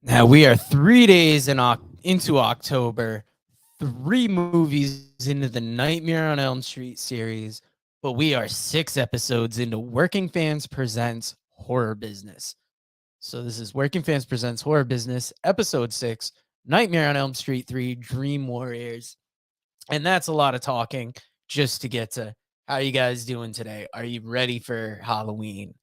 Now we are 3 days into October, three movies into the Nightmare on Elm Street series, but we are 6 episodes into Working Fans Presents Horror Business. So this is Working Fans Presents Horror Business, Episode 6, Nightmare on Elm Street 3, Dream Warriors. And that's a lot of talking just to get to how you guys doing today. Are you ready for Halloween?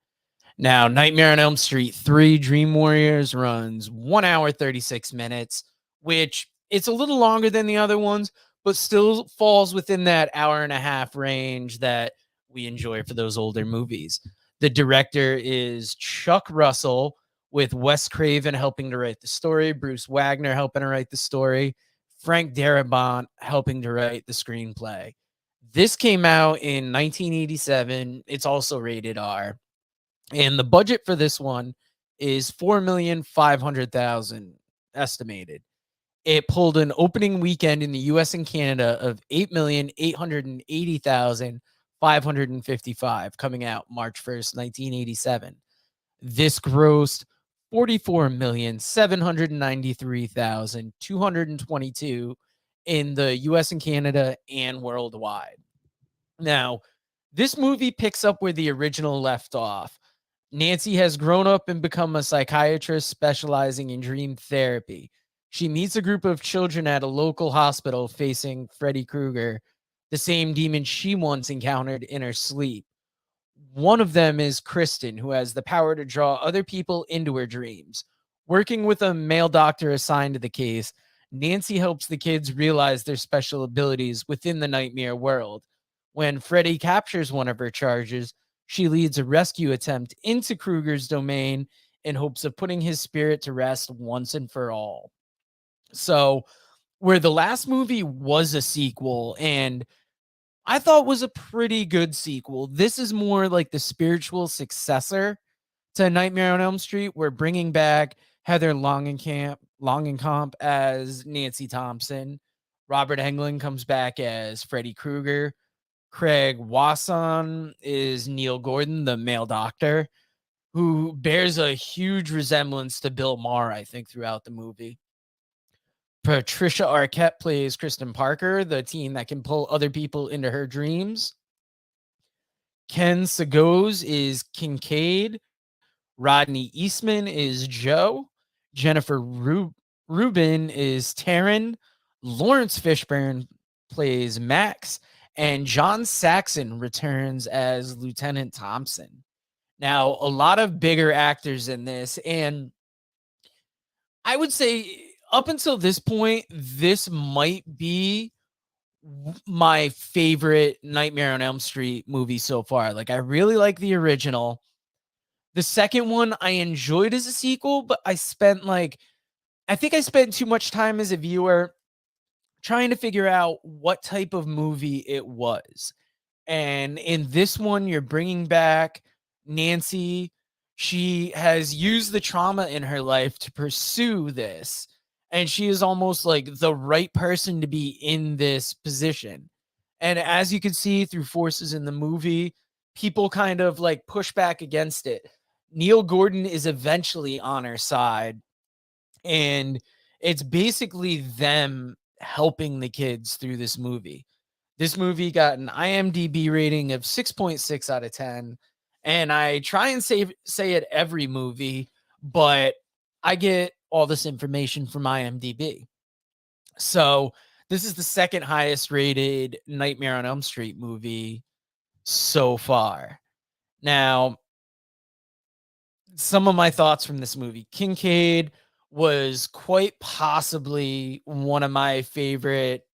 Now, Nightmare on Elm Street 3 Dream Warriors runs 1 hour 36 minutes, which it's a little longer than the other ones, but still falls within that hour and a half range that we enjoy for those older movies. The director is Chuck Russell, with Wes Craven helping to write the story, Bruce Wagner helping to write the story, Frank Darabont helping to write the screenplay. This came out in 1987. It's also rated R. And the budget for this one is 4,500,000 estimated. It pulled an opening weekend in the US and Canada of 8,880,555 coming out March 1st, 1987. This grossed 44,793,222 in the US and Canada and worldwide. Now, this movie picks up where the original left off. Nancy has grown up and become a psychiatrist specializing in dream therapy. She meets a group of children at a local hospital facing Freddy Krueger, the same demon she once encountered in her sleep. One of them is Kristen, who has the power to draw other people into her dreams. Working with a male doctor assigned to the case, Nancy helps the kids realize their special abilities within the nightmare world. When Freddy captures one of her charges, she leads a rescue attempt into Krueger's domain in hopes of putting his spirit to rest once and for all. So, where the last movie was a sequel and I thought was a pretty good sequel, this is more like the spiritual successor to Nightmare on Elm Street. We're bringing back Heather Langenkamp as Nancy Thompson. Robert Englund comes back as Freddy Krueger. Craig Wasson is Neil Gordon, the male doctor, who bears a huge resemblance to Bill Maher, I think, throughout the movie. Patricia Arquette plays Kristen Parker, the teen that can pull other people into her dreams. Ken Sagoes is Kincaid. Rodney Eastman is Joe. Jennifer Rubin is Taryn. Lawrence Fishburne plays Max. And John Saxon returns as Lieutenant Thompson. Now, a lot of bigger actors in this, and I would say up until this point, this might be my favorite Nightmare on Elm Street movie so far. Like, I really like the original. The second one I enjoyed as a sequel, but I think I spent too much time as a viewer trying to figure out what type of movie it was. And in this one, you're bringing back Nancy. She has used the trauma in her life to pursue this. And she is almost like the right person to be in this position. And as you can see through forces in the movie, people kind of like push back against it. Neil Gordon is eventually on her side. And it's basically them helping the kids through this movie. This movie got an IMDb rating of 6.6 out of 10. And I try and say it every movie, but I get all this information from IMDb. So this is the second highest rated Nightmare on Elm Street movie so far. Now, some of my thoughts from this movie. Kincaid was quite possibly one of my favorite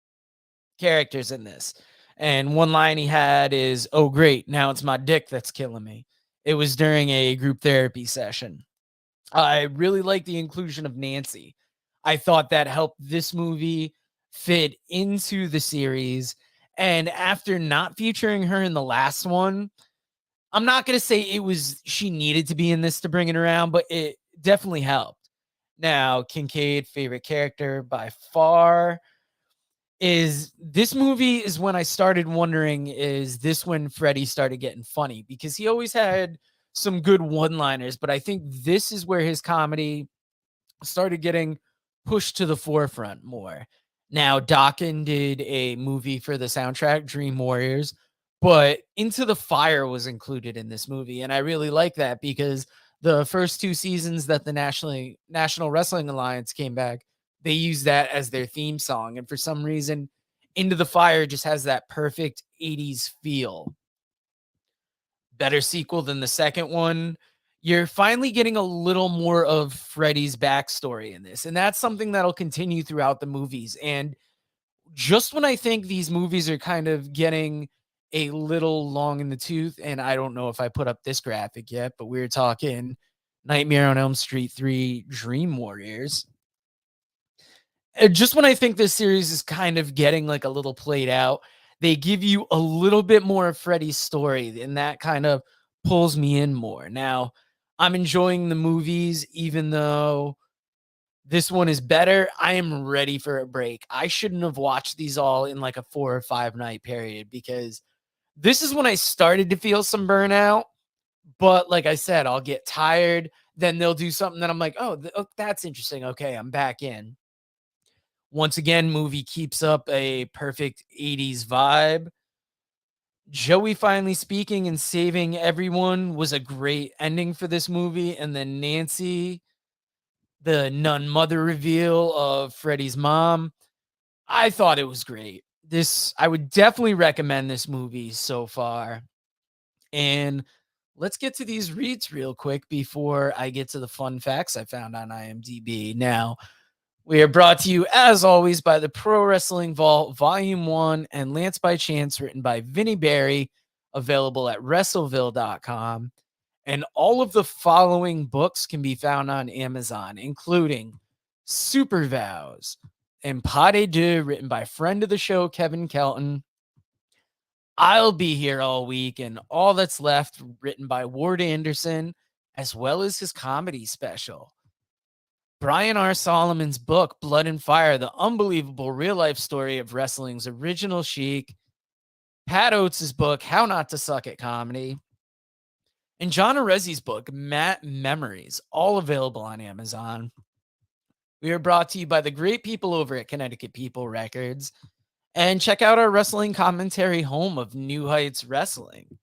characters in this. And one line he had is, "Oh, great. Now it's my dick that's killing me." It was during a group therapy session. I really like the inclusion of Nancy. I thought that helped this movie fit into the series. And after not featuring her in the last one, I'm not going to say she needed to be in this to bring it around, but it definitely helped. Now, Kincaid, favorite character by far. Is this movie is when I started wondering, is this when Freddy started getting funny? Because he always had some good one-liners, but I think this is where his comedy started getting pushed to the forefront more. Now, Dokken did a movie for the soundtrack, Dream Warriors, but Into the Fire was included in this movie. And I really like that because the first two seasons that the National Wrestling Alliance came back, they used that as their theme song. And for some reason, Into the Fire just has that perfect 80s feel. Better sequel than the second one. You're finally getting a little more of Freddy's backstory in this, and that's something that'll continue throughout the movies. And just when I think these movies are kind of getting a little long in the tooth, and I don't know if I put up this graphic yet, but we're talking Nightmare on Elm Street 3 Dream Warriors. Just when I think this series is kind of getting like a little played out, they give you a little bit more of Freddy's story, and that kind of pulls me in more. Now, I'm enjoying the movies, even though this one is better. I am ready for a break. I shouldn't have watched these all in like a 4 or 5 night period because this is when I started to feel some burnout. But like I said, I'll get tired. Then they'll do something that I'm like, oh, that's interesting. Okay, I'm back in. Once again, movie keeps up a perfect 80s vibe. Joey finally speaking and saving everyone was a great ending for this movie. And then Nancy, the nun mother reveal of Freddy's mom, I thought it was great. I would definitely recommend this movie so far. And let's get to these reads real quick before I get to the fun facts I found on IMDb. Now, we are brought to you, as always, by the Pro Wrestling Vault, Volume 1, and Lance by Chance, written by Vinnie Barry, available at Wrestleville.com. And all of the following books can be found on Amazon, including Super Vows and Pas de Deux, written by friend of the show, Kevin Kelton. I'll Be Here All Week, and All That's Left, written by Ward Anderson, as well as his comedy special. Brian R. Solomon's book, Blood and Fire, the unbelievable real-life story of wrestling's original Sheik. Pat Oates' book, How Not to Suck at Comedy. And John Arezzi's book, Matt Memories, all available on Amazon. We are brought to you by the great people over at Connecticut People Records. And check out our wrestling commentary home of New Heights Wrestling.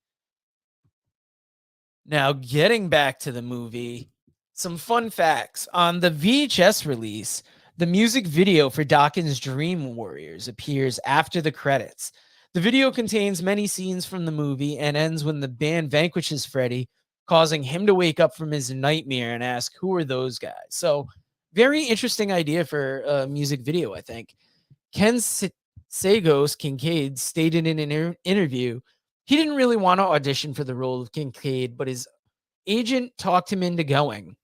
Now, getting back to the movie, some fun facts. On the VHS release, the music video for Dokken's Dream Warriors appears after the credits. The video contains many scenes from the movie and ends when the band vanquishes Freddy, causing him to wake up from his nightmare and ask, who are those guys? So, very interesting idea for a music video, I think. Ken Sagos Kincaid stated in an interview he didn't really want to audition for the role of Kincaid, but his agent talked him into going.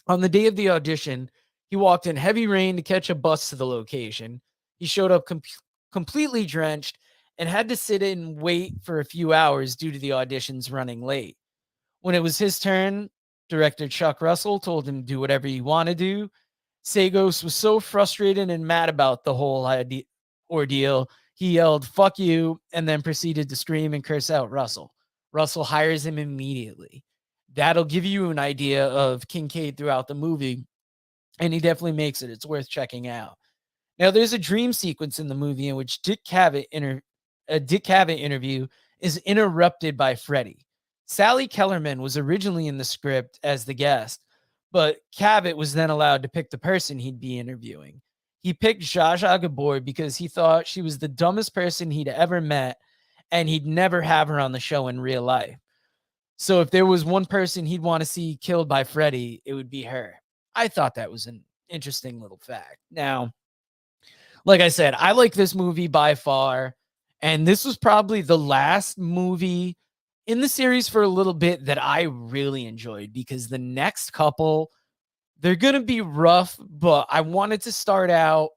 On the day of the audition, he walked in heavy rain to catch a bus to the location. He showed up completely drenched and had to sit and wait for a few hours due to the auditions running late. When it was his turn, director Chuck Russell told him to do whatever he wanted to do. Sagos was so frustrated and mad about the whole ordeal, he yelled, "Fuck you," and then proceeded to scream and curse out Russell. Russell hires him immediately. That'll give you an idea of Kincaid throughout the movie, and he definitely makes it. It's worth checking out. Now, there's a dream sequence in the movie in which Dick Cavett interview is interrupted by Freddy. Sally Kellerman was originally in the script as the guest, but Cavett was then allowed to pick the person he'd be interviewing. He picked Zsa Zsa Gabor because he thought she was the dumbest person he'd ever met, and he'd never have her on the show in real life. So if there was one person he'd want to see killed by Freddy, it would be her. I thought that was an interesting little fact. Now, like I said, I like this movie by far, and this was probably the last movie in the series for a little bit that I really enjoyed, because the next couple, they're going to be rough, but I wanted to start out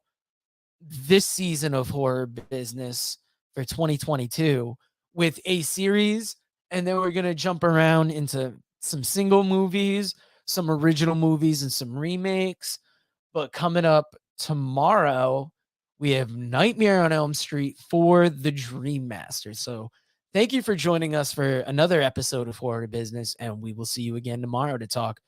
this season of Horror Business for 2022 with a series, and then we're going to jump around into some single movies, some original movies, and some remakes. But coming up tomorrow, we have Nightmare on Elm Street for the Dream Master. So thank you for joining us for another episode of Horror Business, and we will see you again tomorrow to talk